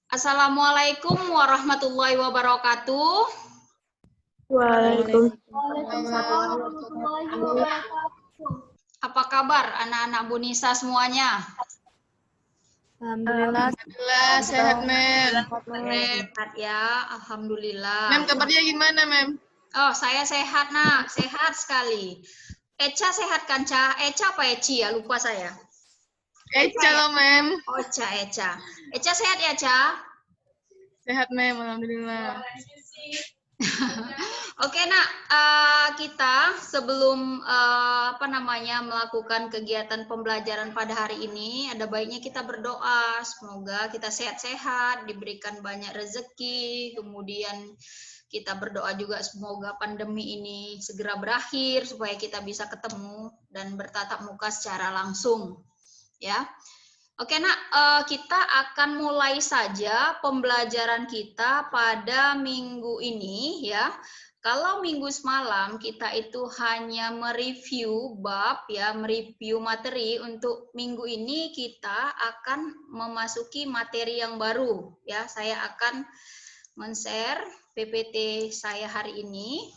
Assalamualaikum warahmatullahi wabarakatuh. Waalaikumsalam warahmatullahi wabarakatuh. Apa kabar anak-anak Bu Nisa semuanya? Alhamdulillah sehat, Mem. Sehat ya, alhamdulillah. Mem, kabarnya gimana, Mem? Oh, saya sehat, Nak. Sehat sekali. Eca sehat kan, Ca? Eca apa Eci ya? Lupa saya. Eca loh, Mem. Oh, Eca. Eca sehat ya, Ca? Sehat, Mem. Alhamdulillah. Oke, Nak, kita sebelum melakukan kegiatan pembelajaran pada hari ini, ada baiknya kita berdoa. Semoga kita sehat-sehat, diberikan banyak rezeki, kemudian kita berdoa juga semoga pandemi ini segera berakhir supaya kita bisa ketemu dan bertatap muka secara langsung, ya. Oke, Nak, kita akan mulai saja pembelajaran kita pada minggu ini, ya. Kalau minggu semalam kita itu hanya mereview bab, ya, mereview materi. Untuk minggu ini kita akan memasuki materi yang baru, ya. Saya akan men-share PPT saya hari ini.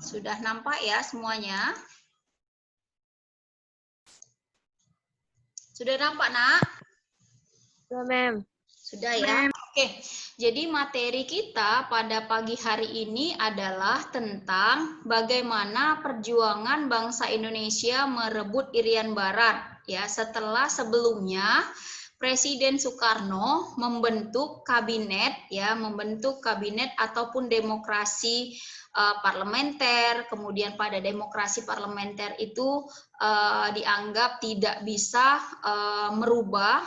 Sudah nampak ya semuanya? Sudah nampak, Nak? Sudah, Mem. Sudah ya? Oke, jadi materi kita pada pagi hari ini adalah tentang bagaimana perjuangan bangsa Indonesia merebut Irian Barat. Ya, setelah sebelumnya Presiden Soekarno membentuk kabinet, ya, membentuk kabinet ataupun demokrasi parlementer. Kemudian pada demokrasi parlementer itu dianggap tidak bisa merubah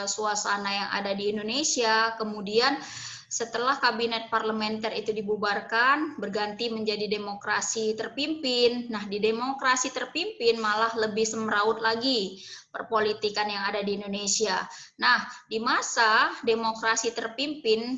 suasana yang ada di Indonesia. Kemudian setelah kabinet parlementer itu dibubarkan, berganti menjadi demokrasi terpimpin. Nah, di demokrasi terpimpin malah lebih semraut lagi perpolitikan yang ada di Indonesia. Nah, di masa demokrasi terpimpin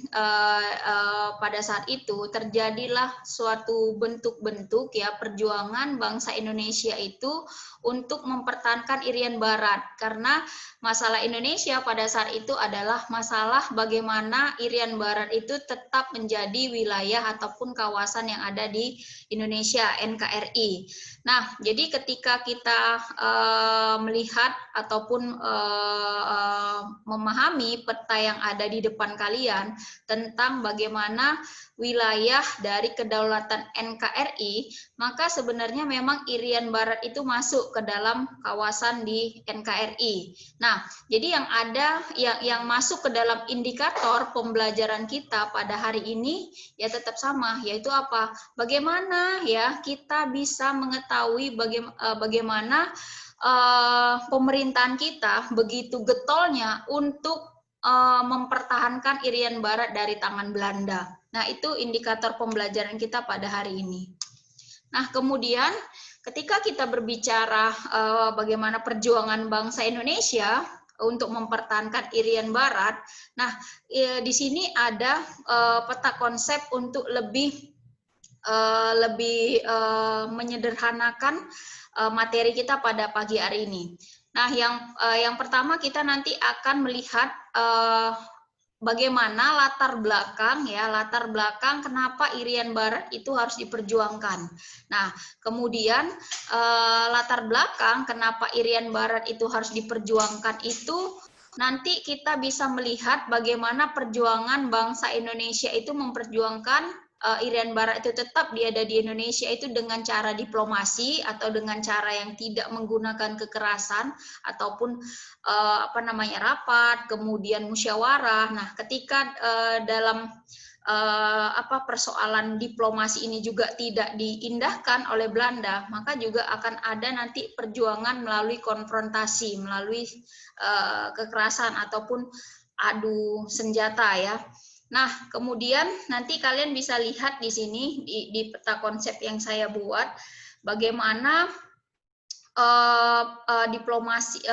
pada saat itu terjadilah suatu bentuk-bentuk, ya, perjuangan bangsa Indonesia itu untuk mempertahankan Irian Barat, karena masalah Indonesia pada saat itu adalah masalah bagaimana Irian Barat itu tetap menjadi wilayah ataupun kawasan yang ada di Indonesia, NKRI. Nah, jadi ketika kita melihat ataupun memahami peta yang ada di depan kalian tentang bagaimana wilayah dari kedaulatan NKRI, maka sebenarnya memang Irian Barat itu masuk ke dalam kawasan di NKRI. Nah, jadi yang ada yang masuk ke dalam indikator pembelajaran kita pada hari ini ya tetap sama, yaitu apa? Bagaimana ya kita bisa mengetahui bagaimana pemerintahan kita begitu getolnya untuk mempertahankan Irian Barat dari tangan Belanda. Nah, itu indikator pembelajaran kita pada hari ini. Nah, kemudian ketika kita berbicara bagaimana perjuangan bangsa Indonesia untuk mempertahankan Irian Barat, nah di sini ada peta konsep untuk lebih menyederhanakan materi kita pada pagi hari ini. Nah, yang pertama kita nanti akan melihat bagaimana latar belakang kenapa Irian Barat itu harus diperjuangkan. Nah, kemudian latar belakang kenapa Irian Barat itu harus diperjuangkan itu nanti kita bisa melihat bagaimana perjuangan bangsa Indonesia itu memperjuangkan Irian Barat itu tetap ada di Indonesia itu dengan cara diplomasi atau dengan cara yang tidak menggunakan kekerasan ataupun rapat, kemudian musyawarah. Nah, ketika dalam persoalan diplomasi ini juga tidak diindahkan oleh Belanda, maka juga akan ada nanti perjuangan melalui konfrontasi, melalui kekerasan ataupun adu senjata, ya. Nah, kemudian nanti kalian bisa lihat di sini di peta konsep yang saya buat bagaimana diplomasi,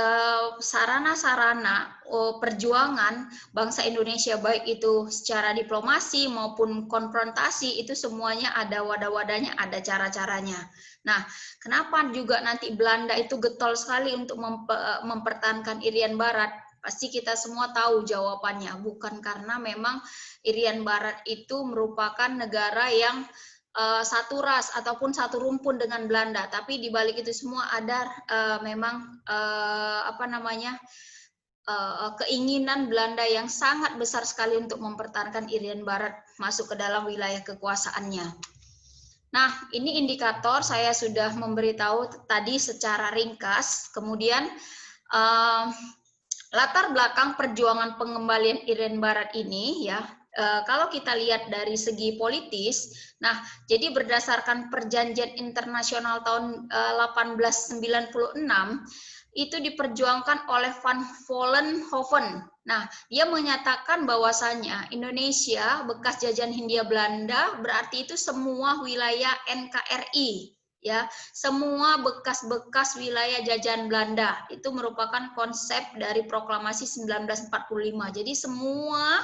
sarana-sarana perjuangan bangsa Indonesia baik itu secara diplomasi maupun konfrontasi itu semuanya ada wadah-wadahnya, ada cara-caranya. Nah, kenapa juga nanti Belanda itu getol sekali untuk mempertahankan Irian Barat? Pasti kita semua tahu jawabannya, bukan karena memang Irian Barat itu merupakan negara yang satu ras ataupun satu rumpun dengan Belanda, tapi di balik itu semua ada memang keinginan Belanda yang sangat besar sekali untuk mempertahankan Irian Barat masuk ke dalam wilayah kekuasaannya. Nah, ini indikator saya sudah memberitahu tadi secara ringkas. Kemudian latar belakang perjuangan pengembalian Irian Barat ini ya, kalau kita lihat dari segi politis, nah jadi berdasarkan perjanjian internasional tahun 1896 itu diperjuangkan oleh Van Vollenhoven. Nah, dia menyatakan bahwasanya Indonesia bekas jajahan Hindia Belanda berarti itu semua wilayah NKRI. Ya, semua bekas-bekas wilayah jajahan Belanda itu merupakan konsep dari proklamasi 1945. Jadi semua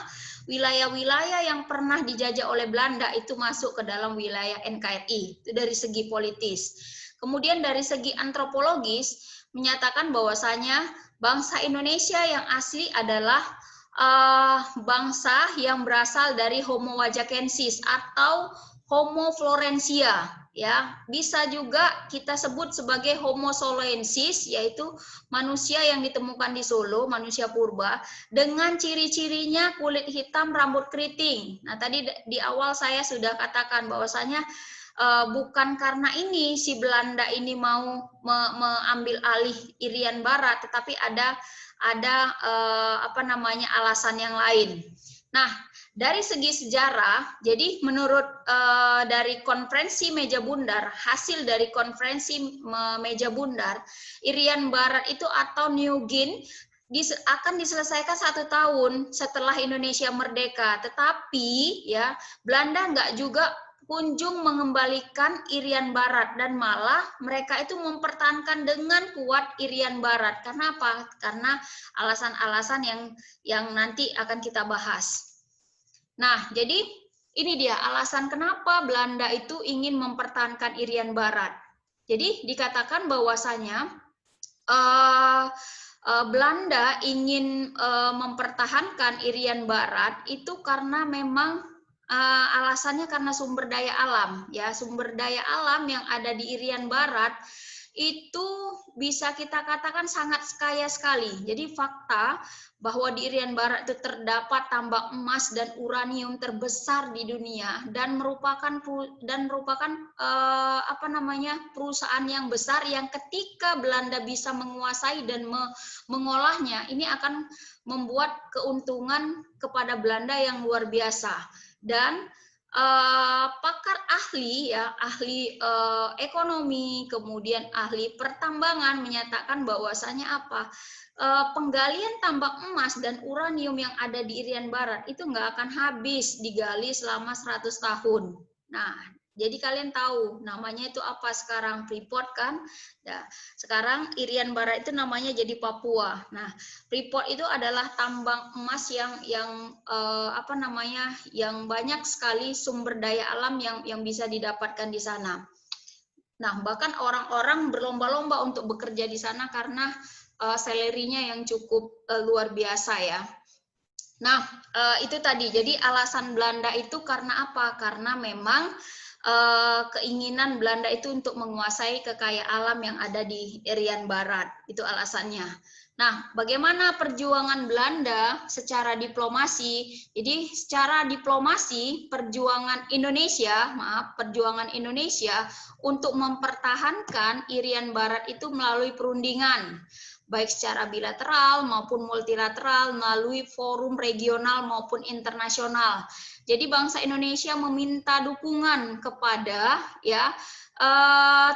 wilayah-wilayah yang pernah dijajah oleh Belanda itu masuk ke dalam wilayah NKRI. Itu dari segi politis. Kemudian dari segi antropologis menyatakan bahwasanya bangsa Indonesia yang asli adalah bangsa yang berasal dari Homo wajakensis atau Homo florensia. Ya, bisa juga kita sebut sebagai Homo soloensis, yaitu manusia yang ditemukan di Solo, manusia purba, dengan ciri-cirinya kulit hitam, rambut keriting. Nah, tadi di awal saya sudah katakan bahwasanya bukan karena ini si Belanda ini mau mengambil alih Irian Barat, tetapi ada alasan yang lain. Nah, dari segi sejarah, jadi menurut dari konferensi meja bundar, hasil dari konferensi meja bundar, Irian Barat itu atau New Guinea akan diselesaikan 1 tahun setelah Indonesia merdeka. Tetapi ya Belanda nggak juga kunjung mengembalikan Irian Barat dan malah mereka itu mempertahankan dengan kuat Irian Barat. Karena apa? Karena alasan-alasan yang nanti akan kita bahas. Nah, jadi ini dia alasan kenapa Belanda itu ingin mempertahankan Irian Barat. Jadi dikatakan bahwasanya Belanda ingin mempertahankan Irian Barat itu karena memang alasannya karena sumber daya alam, ya sumber daya alam yang ada di Irian Barat itu bisa kita katakan sangat kaya sekali. Jadi fakta bahwa di Irian Barat itu terdapat tambang emas dan uranium terbesar di dunia dan merupakan perusahaan yang besar yang ketika Belanda bisa menguasai dan mengolahnya, ini akan membuat keuntungan kepada Belanda yang luar biasa. Dan pakar ahli ya, ahli ekonomi, kemudian ahli pertambangan menyatakan bahwasanya apa? Penggalian tambang emas dan uranium yang ada di Irian Barat itu nggak akan habis digali selama 100 tahun. Nah, jadi kalian tahu namanya itu apa sekarang, Freeport kan? Nah, sekarang Irian Barat itu namanya jadi Papua. Nah, Freeport itu adalah tambang emas yang banyak sekali sumber daya alam yang bisa didapatkan di sana. Nah, bahkan orang-orang berlomba-lomba untuk bekerja di sana karena salary-nya yang cukup luar biasa ya. Nah, itu tadi. Jadi alasan Belanda itu karena apa? Karena memang keinginan Belanda itu untuk menguasai kekayaan alam yang ada di Irian Barat. Itu alasannya. Nah, bagaimana perjuangan Belanda secara diplomasi? Jadi, secara diplomasi, perjuangan Indonesia untuk mempertahankan Irian Barat itu melalui perundingan, baik secara bilateral maupun multilateral, melalui forum regional maupun internasional. Jadi bangsa Indonesia meminta dukungan kepada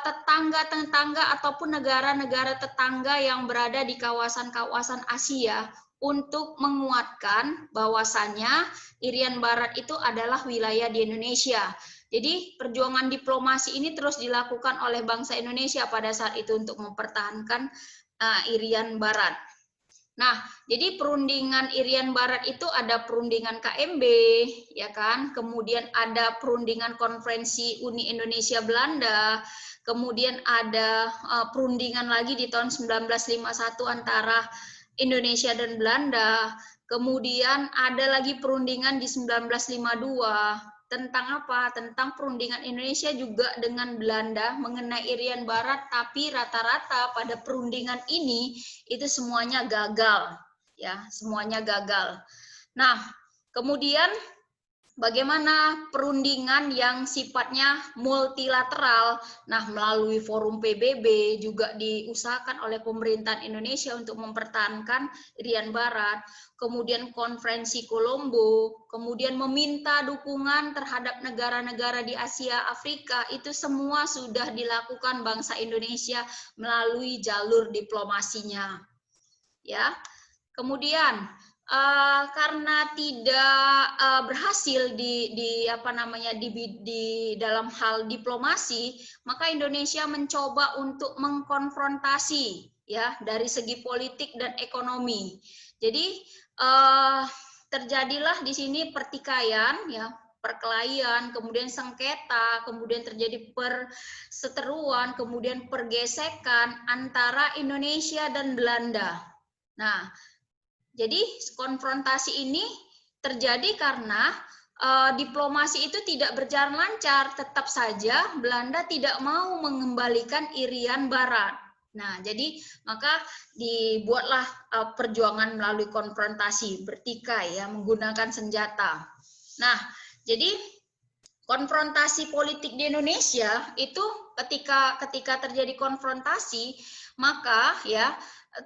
tetangga-tetangga ataupun negara-negara tetangga yang berada di kawasan-kawasan Asia untuk menguatkan bahwasannya Irian Barat itu adalah wilayah di Indonesia. Jadi perjuangan diplomasi ini terus dilakukan oleh bangsa Indonesia pada saat itu untuk mempertahankan Irian Barat. Nah, jadi perundingan Irian Barat itu ada perundingan KMB, ya kan? Kemudian ada perundingan konferensi Uni Indonesia Belanda, kemudian ada perundingan lagi di tahun 1951 antara Indonesia dan Belanda. Kemudian ada lagi perundingan di 1952 tentang apa? Tentang perundingan Indonesia juga dengan Belanda mengenai Irian Barat, tapi rata-rata pada perundingan ini itu semuanya gagal, ya, semuanya gagal. Nah, kemudian bagaimana perundingan yang sifatnya multilateral? Nah, melalui forum PBB juga diusahakan oleh pemerintahan Indonesia untuk mempertahankan Irian Barat. Kemudian konferensi Kolombo, kemudian meminta dukungan terhadap negara-negara di Asia Afrika, itu semua sudah dilakukan bangsa Indonesia melalui jalur diplomasinya. Ya. Kemudian karena tidak berhasil di dalam hal diplomasi, maka Indonesia mencoba untuk mengkonfrontasi, ya, dari segi politik dan ekonomi. Jadi terjadilah di sini pertikaian, ya, perkelahian, kemudian sengketa, kemudian terjadi perseteruan, kemudian pergesekan antara Indonesia dan Belanda. Nah, jadi konfrontasi ini terjadi karena diplomasi itu tidak berjalan lancar. Tetap saja Belanda tidak mau mengembalikan Irian Barat. Nah, jadi maka dibuatlah perjuangan melalui konfrontasi, bertikai, ya, menggunakan senjata. Nah, jadi konfrontasi politik di Indonesia itu ketika terjadi konfrontasi, maka, ya,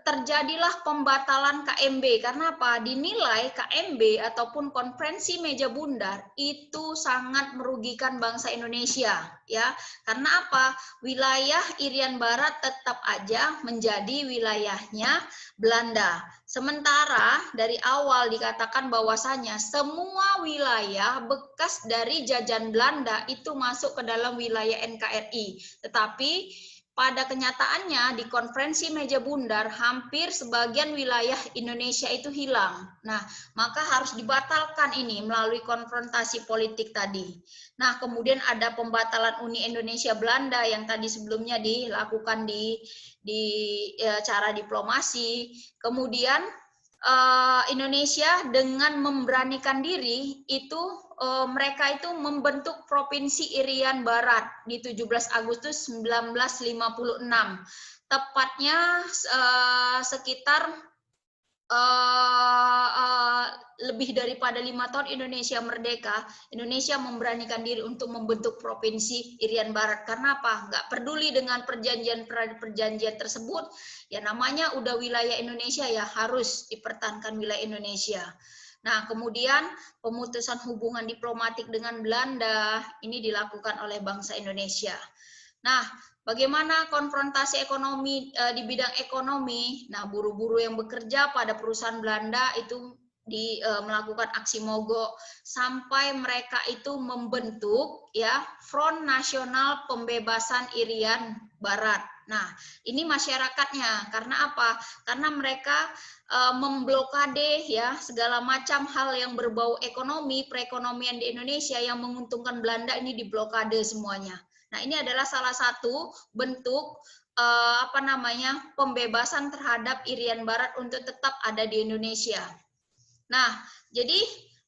terjadilah pembatalan KMB. Karena apa? Dinilai KMB ataupun konferensi meja bundar itu sangat merugikan bangsa Indonesia, ya. Karena apa? Wilayah Irian Barat tetap aja menjadi wilayahnya Belanda. Sementara dari awal dikatakan bahwasanya semua wilayah bekas dari jajahan Belanda itu masuk ke dalam wilayah NKRI. Tetapi pada kenyataannya di konferensi meja bundar hampir sebagian wilayah Indonesia itu hilang. Nah, maka harus dibatalkan ini melalui konfrontasi politik tadi. Nah, kemudian ada pembatalan Uni Indonesia Belanda yang tadi sebelumnya dilakukan di cara diplomasi. Kemudian Indonesia dengan memberanikan diri itu mereka itu membentuk Provinsi Irian Barat di 17 Agustus 1956. Tepatnya sekitar lebih daripada 5 tahun Indonesia merdeka, Indonesia memberanikan diri untuk membentuk Provinsi Irian Barat. Karena apa? Nggak peduli dengan perjanjian tersebut, ya namanya udah wilayah Indonesia, ya harus dipertahankan wilayah Indonesia. Nah, kemudian pemutusan hubungan diplomatik dengan Belanda ini dilakukan oleh bangsa Indonesia. Nah, bagaimana konfrontasi ekonomi di bidang ekonomi? Nah, buruh-buruh yang bekerja pada perusahaan Belanda itu melakukan aksi mogok sampai mereka itu membentuk, ya, Front Nasional Pembebasan Irian Barat. Nah, ini masyarakatnya. Karena apa? Karena mereka memblokade, ya, segala macam hal yang berbau ekonomi, perekonomian di Indonesia yang menguntungkan Belanda ini diblokade semuanya. Nah, ini adalah salah satu bentuk pembebasan terhadap Irian Barat untuk tetap ada di Indonesia. Nah, jadi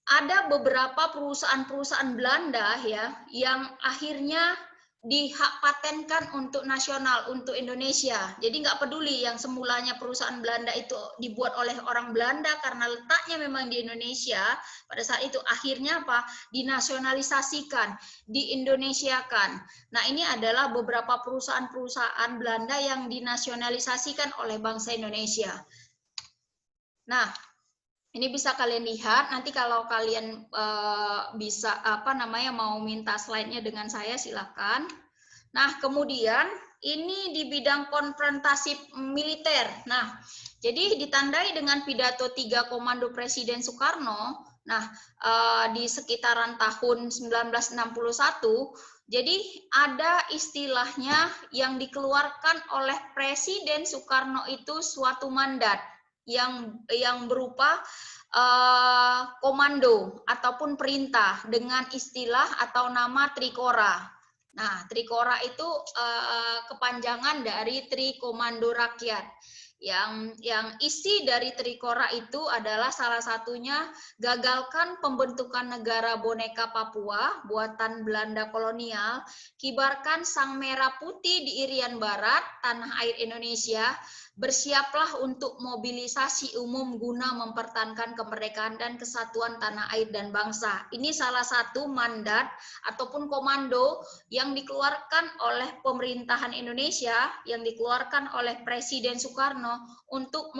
ada beberapa perusahaan-perusahaan Belanda, ya, yang akhirnya dihak patenkan untuk nasional, untuk Indonesia. Jadi nggak peduli yang semulanya perusahaan Belanda itu dibuat oleh orang Belanda karena letaknya memang di Indonesia, pada saat itu akhirnya apa? Dinasionalisasikan, diindonesiakan. Nah, ini adalah beberapa perusahaan-perusahaan Belanda yang dinasionalisasikan oleh bangsa Indonesia. Nah, ini bisa kalian lihat, nanti kalau kalian bisa mau minta slide-nya dengan saya, silakan. Nah, kemudian ini di bidang konfrontasi militer. Nah, jadi ditandai dengan pidato 3 komando Presiden Soekarno. Nah, di sekitaran tahun 1961, jadi ada istilahnya yang dikeluarkan oleh Presiden Soekarno itu suatu mandat yang berupa komando ataupun perintah dengan istilah atau nama Trikora. Nah, Trikora itu kepanjangan dari Tri Komando Rakyat. Yang isi dari Trikora itu adalah salah satunya gagalkan pembentukan negara boneka Papua buatan Belanda kolonial, kibarkan sang merah putih di Irian Barat, tanah air Indonesia, bersiaplah untuk mobilisasi umum guna mempertahankan kemerdekaan dan kesatuan tanah air dan bangsa. Ini salah satu mandat ataupun komando yang dikeluarkan oleh pemerintahan Indonesia, yang dikeluarkan oleh Presiden Soekarno untuk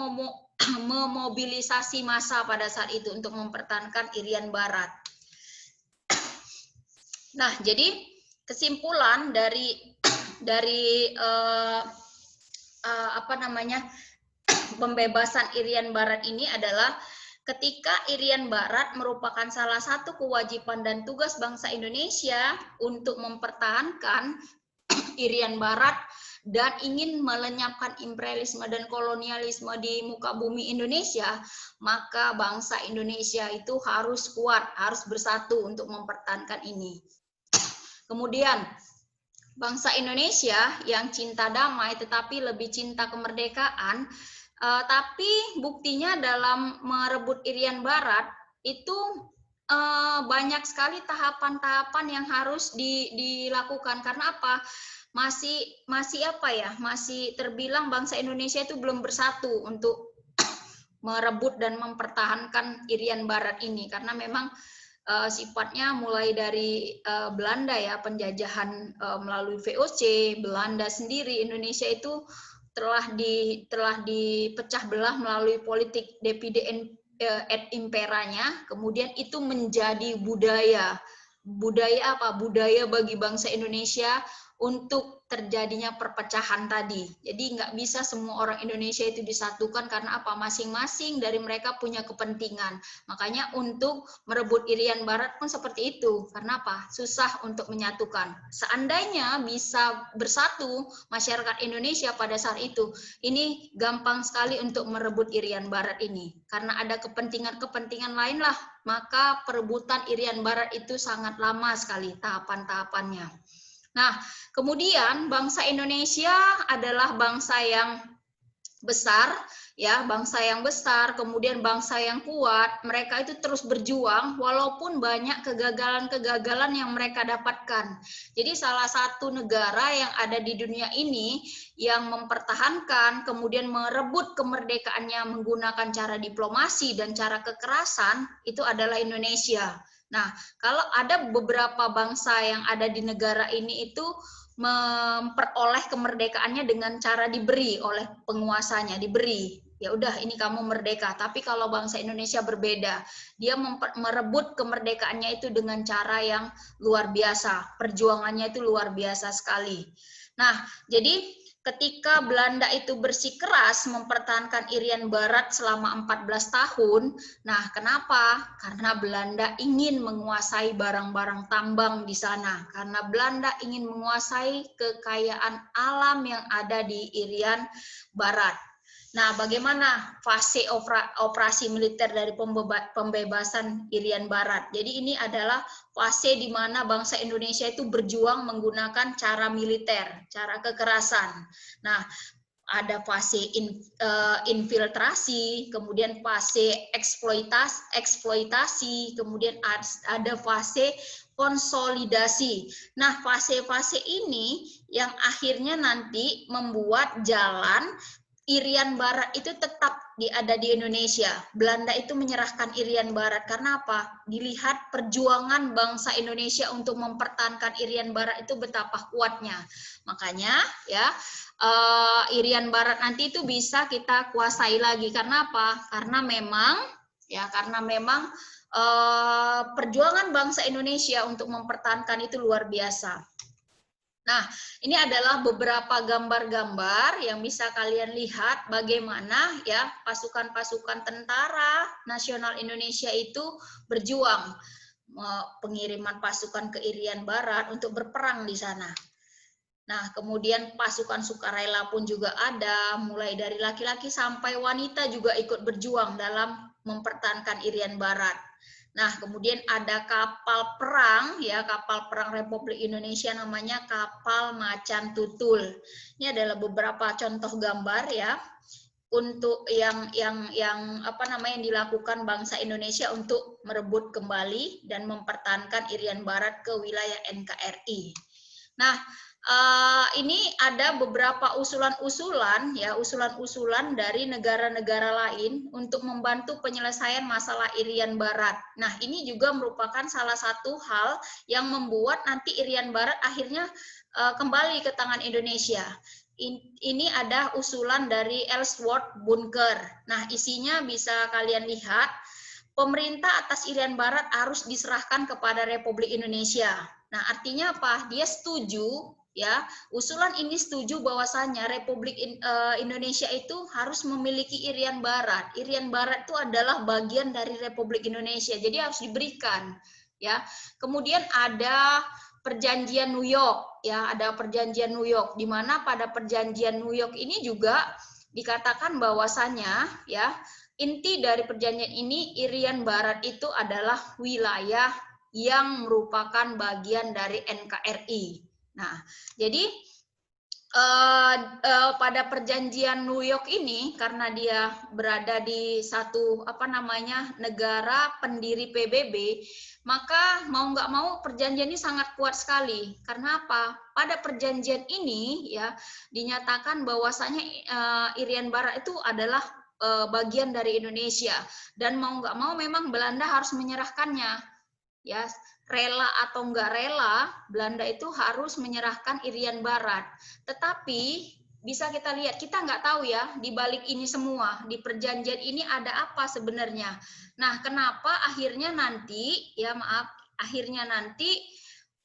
memobilisasi massa pada saat itu untuk mempertahankan Irian Barat. Nah, jadi kesimpulan dari pembebasan Irian Barat ini adalah ketika Irian Barat merupakan salah satu kewajiban dan tugas bangsa Indonesia untuk mempertahankan Irian Barat dan ingin melenyapkan imperialisme dan kolonialisme di muka bumi Indonesia, maka bangsa Indonesia itu harus kuat, harus bersatu untuk mempertahankan ini. Kemudian bangsa Indonesia yang cinta damai tetapi lebih cinta kemerdekaan, tapi buktinya dalam merebut Irian Barat itu banyak sekali tahapan-tahapan yang harus dilakukan. Karena apa? Masih terbilang bangsa Indonesia itu belum bersatu untuk merebut dan mempertahankan Irian Barat ini, karena memang sifatnya mulai dari Belanda ya, penjajahan melalui VOC, Belanda sendiri, Indonesia itu telah dipecah belah melalui politik divide et imperanya, kemudian itu menjadi budaya apa? Budaya bagi bangsa Indonesia untuk terjadinya perpecahan tadi. Jadi nggak bisa semua orang Indonesia itu disatukan, karena apa? Masing-masing dari mereka punya kepentingan. Makanya untuk merebut Irian Barat pun seperti itu. Karena apa? Susah untuk menyatukan. Seandainya bisa bersatu masyarakat Indonesia pada saat itu, ini gampang sekali untuk merebut Irian Barat ini. Karena ada kepentingan-kepentingan lain lah, maka perebutan Irian Barat itu sangat lama sekali tahapan-tahapannya. Nah, kemudian bangsa Indonesia adalah bangsa yang besar, ya, bangsa yang besar, kemudian bangsa yang kuat. Mereka itu terus berjuang walaupun banyak kegagalan-kegagalan yang mereka dapatkan. Jadi salah satu negara yang ada di dunia ini yang mempertahankan kemudian merebut kemerdekaannya menggunakan cara diplomasi dan cara kekerasan itu adalah Indonesia. Nah, kalau ada beberapa bangsa yang ada di negara ini itu memperoleh kemerdekaannya dengan cara diberi oleh penguasanya, diberi. Ya udah, ini kamu merdeka. Tapi kalau bangsa Indonesia berbeda, dia merebut kemerdekaannya itu dengan cara yang luar biasa. Perjuangannya itu luar biasa sekali. Nah, jadi ketika Belanda itu bersikeras mempertahankan Irian Barat selama 14 tahun, nah kenapa? Karena Belanda ingin menguasai barang-barang tambang di sana, karena Belanda ingin menguasai kekayaan alam yang ada di Irian Barat. Nah, bagaimana fase operasi militer dari pembebasan Irian Barat? Jadi ini adalah fase di mana bangsa Indonesia itu berjuang menggunakan cara militer, cara kekerasan. Nah, ada fase infiltrasi, kemudian fase eksploitasi, kemudian ada fase konsolidasi. Nah, fase-fase ini yang akhirnya nanti membuat jalan Irian Barat itu tetap ada di Indonesia. Belanda itu menyerahkan Irian Barat karena apa? Dilihat perjuangan bangsa Indonesia untuk mempertahankan Irian Barat itu betapa kuatnya. Makanya ya Irian Barat nanti itu bisa kita kuasai lagi. Karena apa? Karena memang perjuangan bangsa Indonesia untuk mempertahankan itu luar biasa. Nah, ini adalah beberapa gambar-gambar yang bisa kalian lihat bagaimana ya pasukan-pasukan tentara nasional Indonesia itu berjuang pengiriman pasukan ke Irian Barat untuk berperang di sana. Nah, kemudian pasukan sukarela pun juga ada, mulai dari laki-laki sampai wanita juga ikut berjuang dalam mempertahankan Irian Barat. Nah, kemudian ada kapal perang, ya, kapal perang Republik Indonesia namanya kapal Macan Tutul. Ini adalah beberapa contoh gambar, ya. untuk yang apa namanya yang dilakukan bangsa Indonesia untuk merebut kembali dan mempertahankan Irian Barat ke wilayah NKRI. Nah, ini ada beberapa usulan-usulan ya, usulan-usulan dari negara-negara lain untuk membantu penyelesaian masalah Irian Barat. Nah, ini juga merupakan salah satu hal yang membuat nanti Irian Barat akhirnya kembali ke tangan Indonesia. Ini ada usulan dari Ellsworth Bunker. Nah, isinya bisa kalian lihat. Pemerintah atas Irian Barat harus diserahkan kepada Republik Indonesia. Nah, artinya apa? Dia setuju, ya, usulan ini setuju bahwasannya Republik Indonesia itu harus memiliki Irian Barat. Irian Barat itu adalah bagian dari Republik Indonesia, jadi harus diberikan, ya. Kemudian ada Perjanjian New York, ya, ada Perjanjian New York, di mana pada Perjanjian New York ini juga dikatakan bahwasannya, ya, inti dari perjanjian ini Irian Barat itu adalah wilayah yang merupakan bagian dari NKRI. Nah, jadi pada perjanjian New York ini karena dia berada di satu apa namanya negara pendiri PBB, maka mau nggak mau perjanjian ini sangat kuat sekali. Karena apa? Pada perjanjian ini ya dinyatakan bahwasanya Irian Barat itu adalah bagian dari Indonesia dan mau nggak mau memang Belanda harus menyerahkannya, ya, rela atau nggak rela Belanda itu harus menyerahkan Irian Barat. Tetapi bisa kita lihat, kita nggak tahu ya di balik ini semua, di perjanjian ini ada apa sebenarnya. Nah, kenapa akhirnya nanti, ya maaf, akhirnya nanti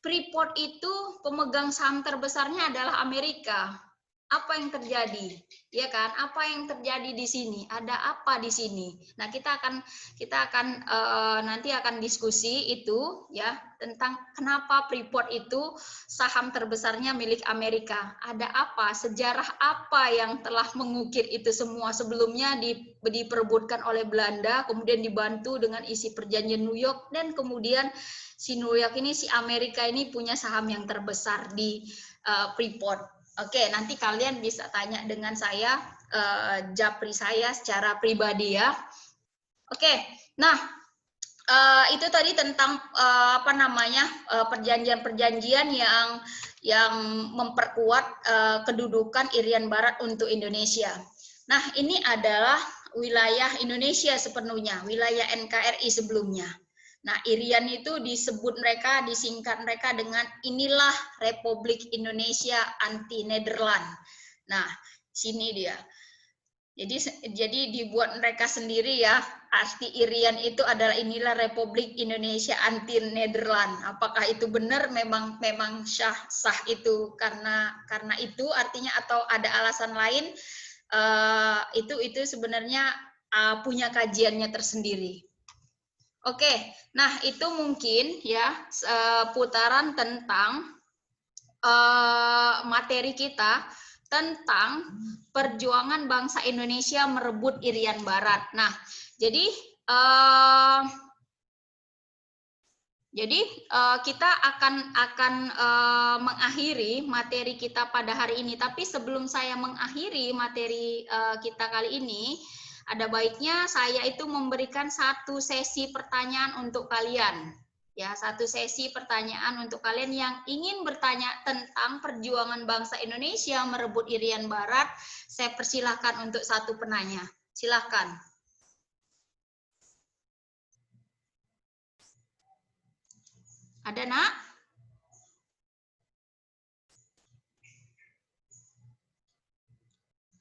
Freeport itu pemegang saham terbesarnya adalah Amerika. Apa yang terjadi, ya kan? Apa yang terjadi di sini? Ada apa di sini? Nah, kita akan nanti akan diskusi itu ya tentang kenapa Freeport itu saham terbesarnya milik Amerika. Ada apa? Sejarah apa yang telah mengukir itu semua? Sebelumnya diperebutkan oleh Belanda, kemudian dibantu dengan isi perjanjian New York, dan kemudian si New York ini, si Amerika ini punya saham yang terbesar di Freeport. Oke, nanti kalian bisa tanya dengan saya, japri saya secara pribadi ya. Oke, nah itu tadi tentang apa namanya perjanjian-perjanjian yang memperkuat kedudukan Irian Barat untuk Indonesia. Nah, ini adalah wilayah Indonesia sepenuhnya, wilayah NKRI sebelumnya. Nah, Irian itu disingkat mereka dengan inilah Republik Indonesia anti Nederland. Nah, sini dia. Jadi dibuat mereka sendiri ya, arti Irian itu adalah inilah Republik Indonesia anti Nederland. Apakah itu benar? Memang sah itu karena itu artinya, atau ada alasan lain? Itu sebenarnya punya kajiannya tersendiri. Oke, nah itu mungkin ya putaran tentang materi kita tentang perjuangan bangsa Indonesia merebut Irian Barat. Nah, jadi kita akan mengakhiri materi kita pada hari ini. Tapi sebelum saya mengakhiri materi kita kali ini, ada baiknya saya itu memberikan satu sesi pertanyaan untuk kalian. Ya, satu sesi pertanyaan untuk kalian yang ingin bertanya tentang perjuangan bangsa Indonesia merebut Irian Barat. Saya persilahkan untuk satu penanya. Silakan. Ada, Nak?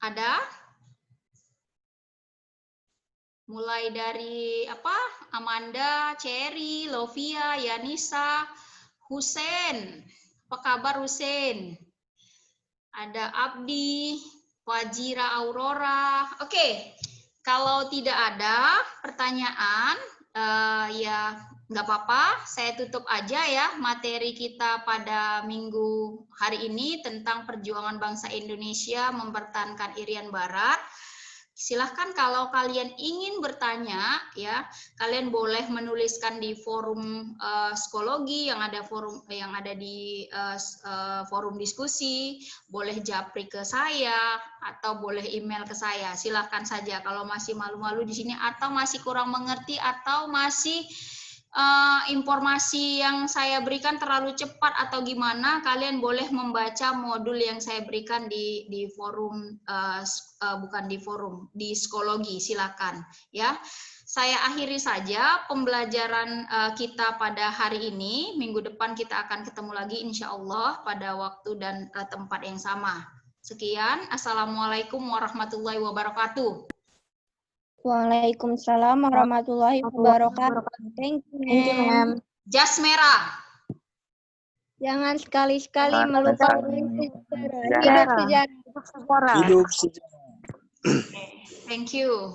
Ada? Mulai dari apa? Amanda, Cherry, Lovia, Yanisa, Husen. Apa kabar Husen? Ada Abdi, Wajira Aurora. Oke, kalau tidak ada pertanyaan, ya nggak apa-apa. Saya tutup aja ya materi kita pada minggu hari ini tentang perjuangan bangsa Indonesia mempertahankan Irian Barat. Silahkan kalau kalian ingin bertanya, ya kalian boleh menuliskan di forum psikologi yang ada di forum diskusi, boleh japri ke saya atau boleh email ke saya. Silahkan saja kalau masih malu-malu di sini atau masih kurang mengerti atau masih informasi yang saya berikan terlalu cepat atau gimana, kalian boleh membaca modul yang saya berikan di forum, bukan di forum, di psikologi, silakan ya. Saya akhiri saja pembelajaran kita pada hari ini. Minggu depan kita akan ketemu lagi insya Allah pada waktu dan tempat yang sama. Sekian, Assalamualaikum warahmatullahi wabarakatuh. Waalaikumsalam warahmatullahi wabarakatuh. Thank you, ma'am. Jas merah. Jangan sekali-sekali melupakan sejarah. Hidup sejarah. Hidup sejarah. Thank you.